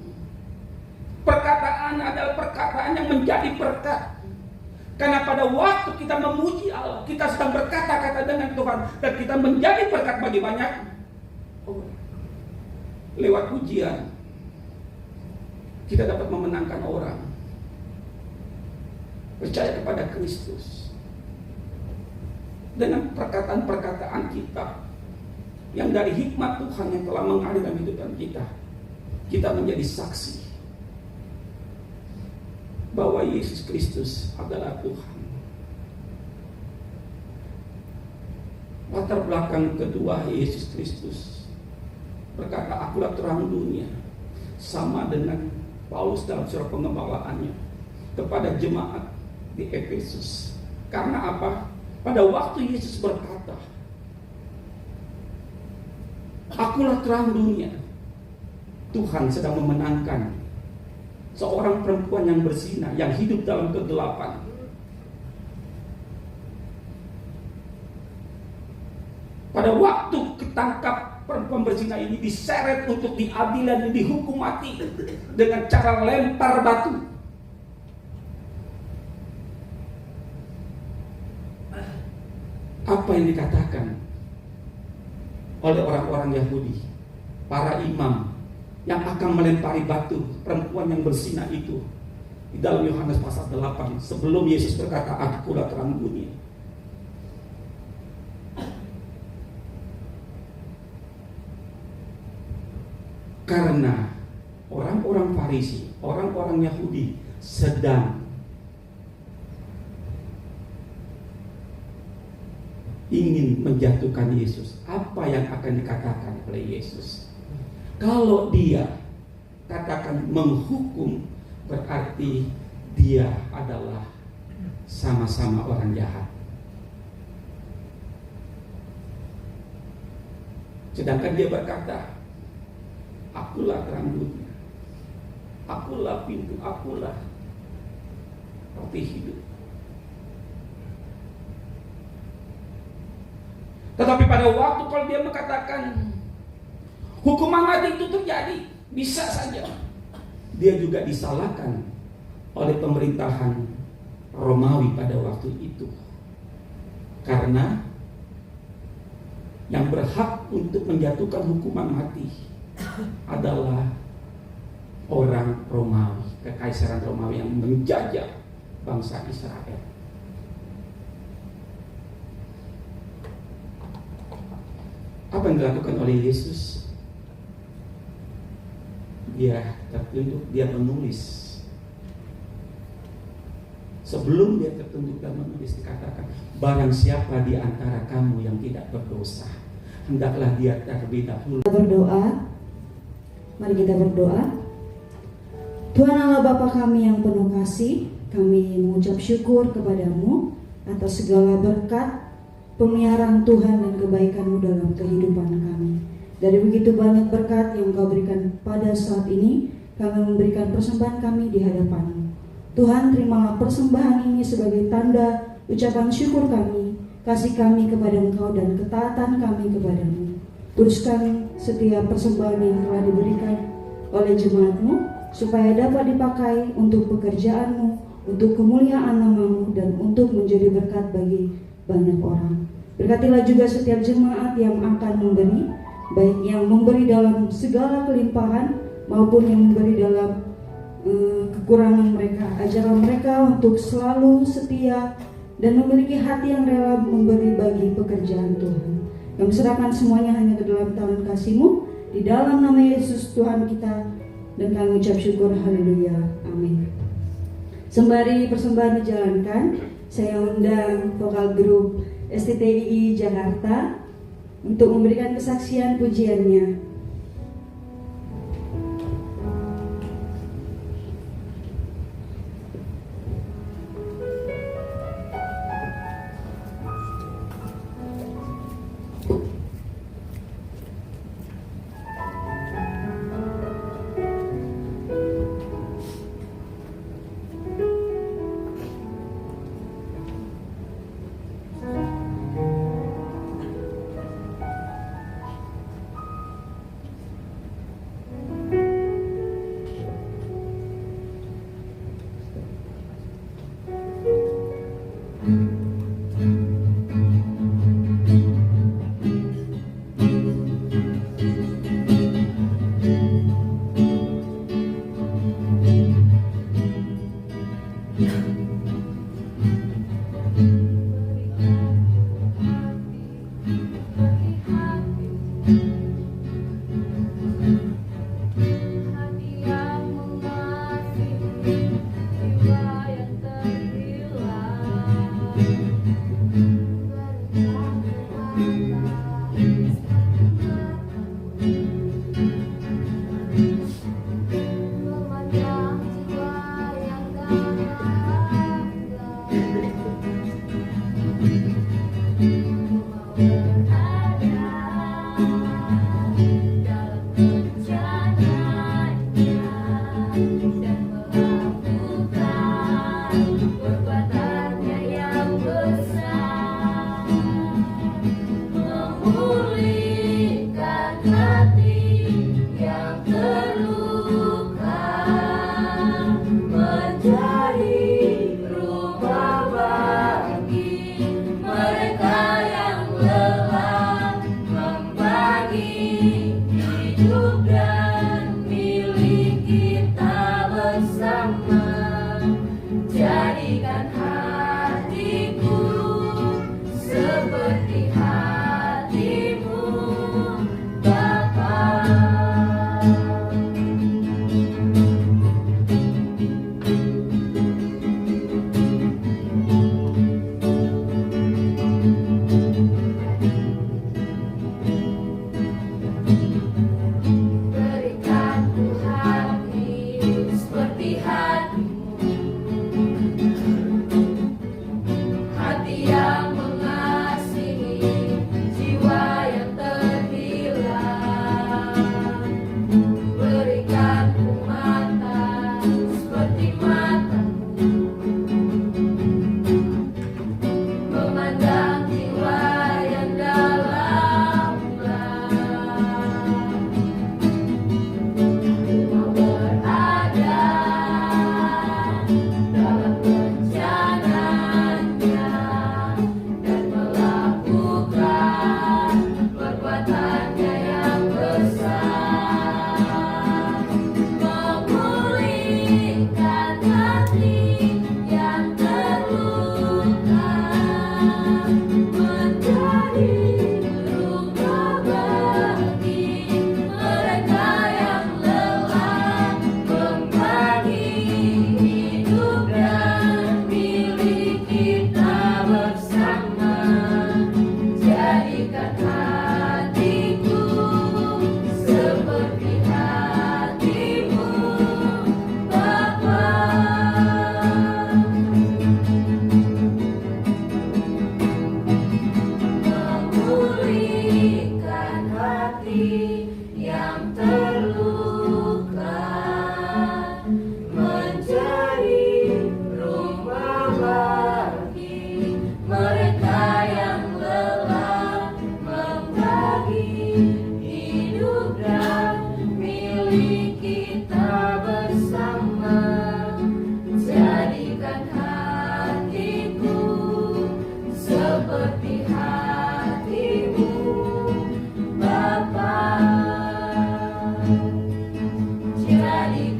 Perkataan adalah perkataan yang menjadi berkat. Karena pada waktu kita memuji Allah, kita sedang berkata-kata dengan Tuhan, dan kita menjadi berkat bagi banyak orang. Lewat pujian, kita dapat memenangkan orang percaya kepada Kristus. Dengan perkataan-perkataan kita yang dari hikmat Tuhan yang telah mengalir dalam kehidupan kita, kita menjadi saksi bahwa Yesus Kristus adalah Tuhan. Latar belakang kedua Yesus Kristus berkata, akulah terang dunia, sama dengan Paulus dalam surat pengembalaannya kepada jemaat di Efesus. Karena apa? Pada waktu Yesus berkata, akulah terang dunia, Tuhan sedang memenangkan seorang perempuan yang berzina, yang hidup dalam kegelapan. Pada waktu ketangkap perempuan berzina ini, diseret untuk diadili dan dihukum mati dengan cara lempar batu. Apa yang dikatakan oleh orang-orang Yahudi, para imam yang akan melempari batu perempuan yang berzina itu di dalam Yohanes pasal 8, sebelum Yesus berkata, akulah terang dunia. Karena orang-orang Farisi, orang-orang Yahudi sedang ingin menjatuhkan Yesus. Apa yang akan dikatakan oleh Yesus? Kalau dia katakan menghukum, berarti dia adalah sama-sama orang jahat. Sedangkan dia berkata, akulah terang dunia, akulah pintu, akulah roti hidup. Tetapi pada waktu kalau dia mengatakan hukuman mati itu terjadi, bisa saja dia juga disalahkan oleh pemerintahan Romawi pada waktu itu. Karena yang berhak untuk menjatuhkan hukuman mati adalah orang Romawi, kekaisaran Romawi yang menjajah bangsa Israel. Apa yang dilakukan oleh Yesus? Dia tertunduk, dia menulis Sebelum dia tertunjuk dan menulis dikatakan, barang siapa di antara kamu yang tidak berdosa, hendaklah dia terlebih dahulu. Kita berdoa. Mari kita berdoa. Tuhan Allah Bapa kami yang penuh kasih, kami mengucap syukur kepadamu atas segala berkat, pemeliharaan Tuhan dan kebaikan-Mu dalam kehidupan kami. Dari begitu banyak berkat yang Kau berikan pada saat ini, kami memberikan persembahan kami di hadapan-Mu. Tuhan, terimalah persembahan ini sebagai tanda ucapan syukur kami, kasih kami kepada Engkau dan ketaatan kami kepada-Mu. Teruskan setiap persembahan yang telah diberikan oleh jemaat-Mu, supaya dapat dipakai untuk pekerjaan-Mu, untuk kemuliaan nama-Mu, dan untuk menjadi berkat bagi banyak orang. Berkatilah juga setiap jemaat yang akan memberi, baik yang memberi dalam segala kelimpahan maupun yang memberi dalam kekurangan mereka. Ajarlah mereka untuk selalu setia dan memiliki hati yang rela memberi bagi pekerjaan Tuhan. Kami serahkan semuanya hanya ke dalam tangan kasih-Mu, di dalam nama Yesus Tuhan kita, dan kami ucap syukur. Haleluya, amin. Sembari persembahan dijalankan, saya undang vokal grup STTII Jakarta untuk memberikan kesaksian pujiannya.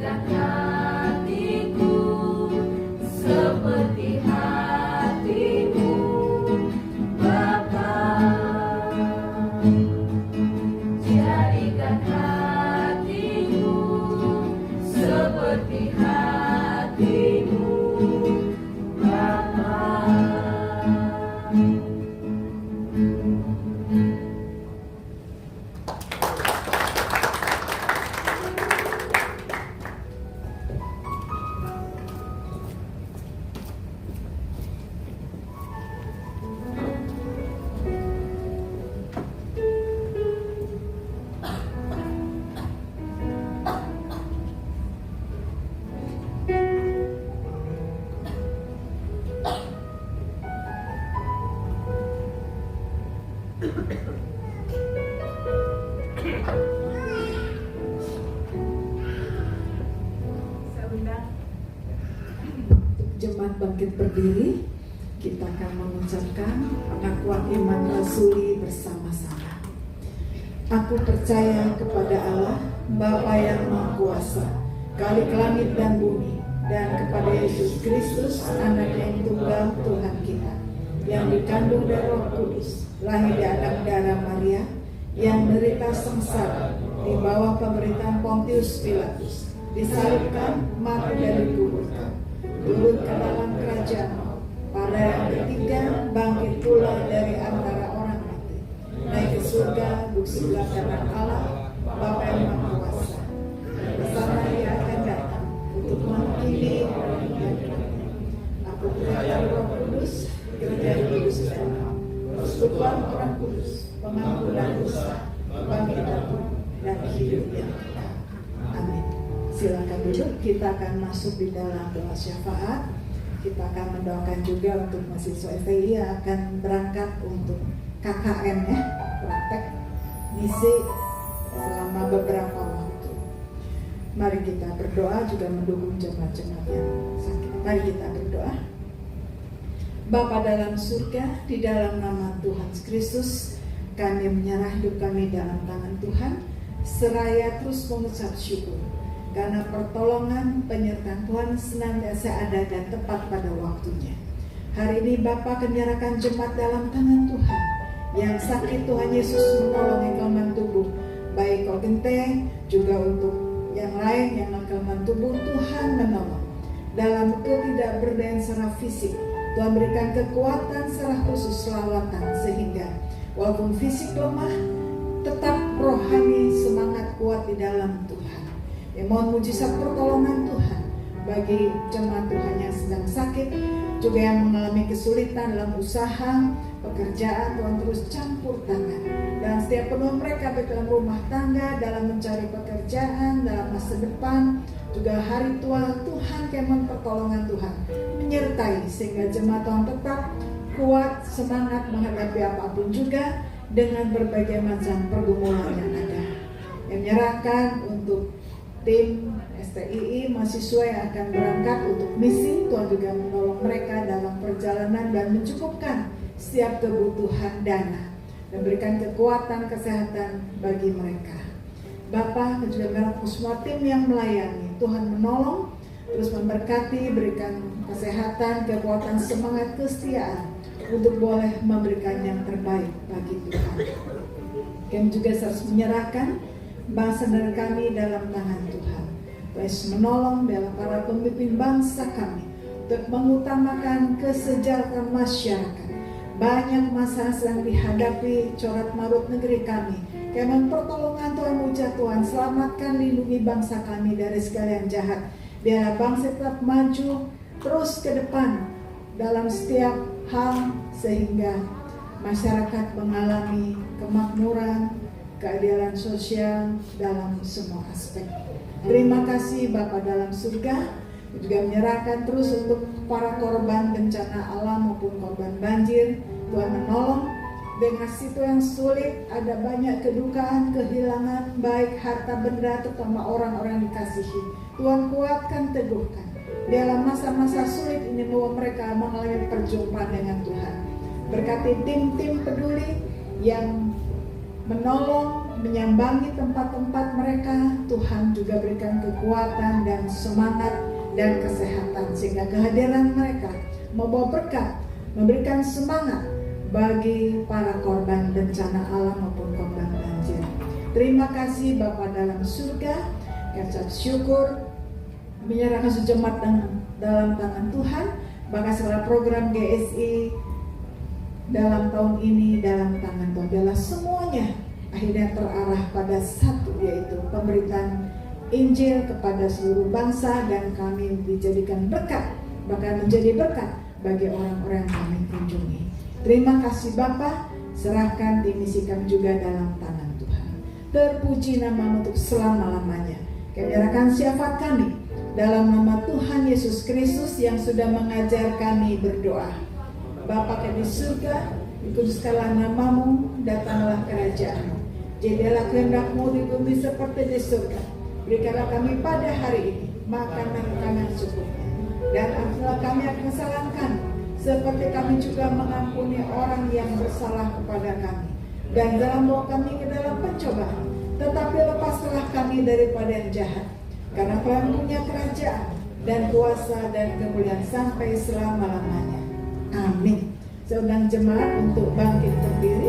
Jadikan hatiku seperti hatimu, Bapa. Jadikan hatiku seperti hatimu, Bapa. Saya undang jemaat bangkit berdiri. Kita akan mengucapkan pengakuan iman rasuli bersama-sama. Aku percaya kepada Allah, Bapa yang Maha Kuasa, Khalik langit dan bumi, dan kepada Yesus Kristus, Anak yang tunggal Tuhan kita, yang dikandung dari Roh Kudus, lahir di anak darah Maria, yang menderita sengsara di bawah pemerintahan Pontius Pilatus, disalibkan, mati dan dikuburkan, turun ke dalam kerajaan maut, pada yang ketiga bangkit pula dari antara orang mati, naik ke surga, duduk sebelah kanan Allah, Bapa yang Maha Kuasa. Bersama Dia akan datang untuk menghakimi orang yang hidup. Aku percaya Roh Kudus, gereja kudus dan persekutuan orang kudus, pengampunan dosa, kebangkitan dan hidup yang kekal. Amin. Silakan duduk. Kita akan masuk di dalam doa syafaat. Kita akan mendoakan juga untuk mahasiswa FPI yang akan berangkat untuk KKN ya, praktek misi selama beberapa waktu. Mari kita berdoa juga mendukung jemaat-jemaat yang sakit. Mari kita berdoa. Bapa dalam surga, di dalam nama Tuhan Kristus, kami menyerah hidup kami dalam tangan Tuhan, seraya terus mengucap syukur karena pertolongan penyertaan Tuhan senantiasa ada dan tepat pada waktunya. Hari ini Bapa akan menyerahkan jemaat dalam tangan Tuhan. Yang sakit Tuhan Yesus menolong kelemahan tubuh, baik Kogente juga untuk yang lain yang kelemahan tubuh, Tuhan menolong. Dalam itu tidak berdaya secara fisik, Tuhan berikan kekuatan secara khusus selawatan, sehingga walaupun fisik lemah, tetap rohani semangat kuat di dalam Tuhan. Ya, mohon mujizat pertolongan Tuhan bagi jemaat Tuhan yang sedang sakit, juga yang mengalami kesulitan dalam usaha, pekerjaan. Tuhan terus campur tangan, dan setiap penuh mereka baik dalam rumah tangga, dalam mencari pekerjaan, dalam masa depan, juga hari tua, Tuhan kemon pertolongan Tuhan menyertai, sehingga jemaat Tuhan tetap kuat, semangat menghadapi apapun juga dengan berbagai macam pergumulan yang ada. Yang menyerahkan untuk tim STII mahasiswa yang akan berangkat untuk misi, Tuhan juga menolong mereka dalam perjalanan dan mencukupkan setiap kebutuhan dana dan berikan kekuatan kesehatan bagi mereka. Bapa juga menolong semua tim yang melayani, Tuhan menolong, terus memberkati, berikan kesehatan, kekuatan, semangat, kesetiaan untuk boleh memberikan yang terbaik bagi Tuhan. Kami juga harus menyerahkan bangsa dan kami dalam tangan Tuhan. Tuhan menolong dalam para pemimpin bangsa kami untuk mengutamakan kesejahteraan masyarakat. Banyak masalah sedang dihadapi corak marut negeri kami. Kami pertolongan Tuhan, muja Tuhan, selamatkan, lindungi bangsa kami dari segala yang jahat. Biarlah bangsa tetap maju terus ke depan dalam setiap hal, sehingga masyarakat mengalami kemakmuran, keadilan sosial dalam semua aspek. Terima kasih Bapa dalam surga, juga menyerahkan terus untuk para korban bencana alam maupun korban banjir. Tuhan menolong dengan situ yang sulit, ada banyak kedukaan, kehilangan, baik harta benda, terutama orang-orang dikasihi. Tuhan kuatkan, teguhkan dalam masa-masa sulit ini, bahwa mereka mengalami perjumpaan dengan Tuhan. Berkati tim-tim peduli yang menolong menyambangi tempat-tempat mereka. Tuhan juga berikan kekuatan dan semangat dan kesehatan, sehingga kehadiran mereka membawa berkat, memberikan semangat bagi para korban bencana alam maupun korban banjir. Terima kasih Bapa dalam surga, ucap syukur, menyerahkan sejemaat dalam tangan Tuhan, bahkan segala program GSI dalam tahun ini dalam tangan Tuhan. Biarlah semuanya akhirnya terarah pada satu, yaitu pemberitaan Injil kepada seluruh bangsa, dan kami dijadikan berkat, bahkan menjadi berkat bagi orang-orang yang kami kunjungi. Terima kasih Bapa, serahkan dimisi kami juga dalam tangan Tuhan. Terpuji nama untuk selama-lamanya. Kami nyerahkan syafaat kami dalam nama Tuhan Yesus Kristus yang sudah mengajar kami berdoa. Bapa kami di surga, dikuduskanlah namamu, datanglah kerajaan-Mu. Jadilah kehendak-Mu di bumi seperti di surga. Berikanlah kami pada hari ini makanan kami secukupnya, dan ampunilah kami akan kesalahan kami, seperti kami juga mengampuni orang yang bersalah kepada kami. Dan jangan bawa kami ke dalam pencobaan, tetapi lepaskanlah kami daripada yang jahat. Karena Tuhan punya kerajaan dan kuasa dan kemuliaan sampai selama-lamanya. Amin. Saya undang jemaat untuk bangkit berdiri.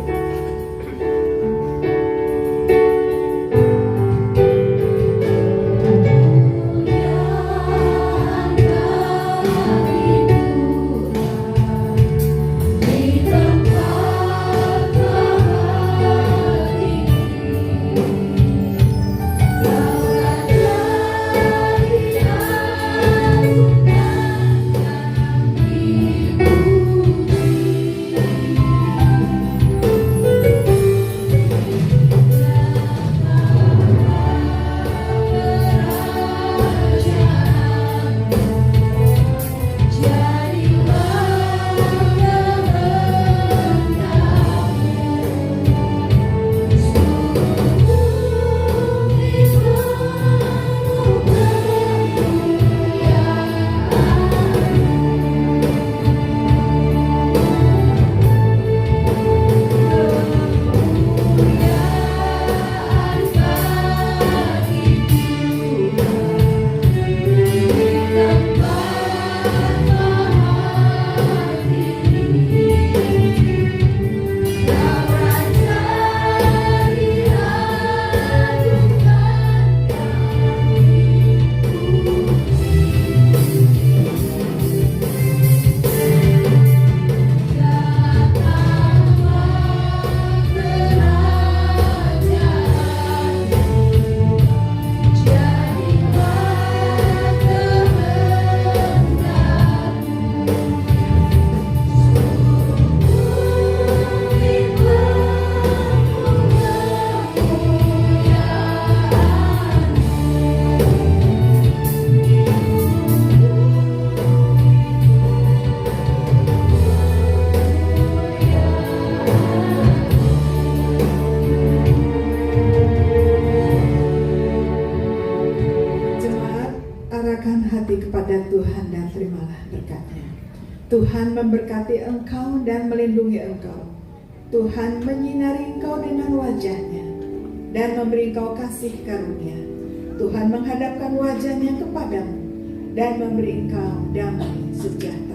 Tuhan dan terimalah berkat-Nya. Tuhan memberkati engkau dan melindungi engkau. Tuhan menyinari engkau dengan wajah-Nya dan memberi engkau kasih karunia. Tuhan menghadapkan wajah-Nya kepadamu dan memberi engkau damai sejahtera.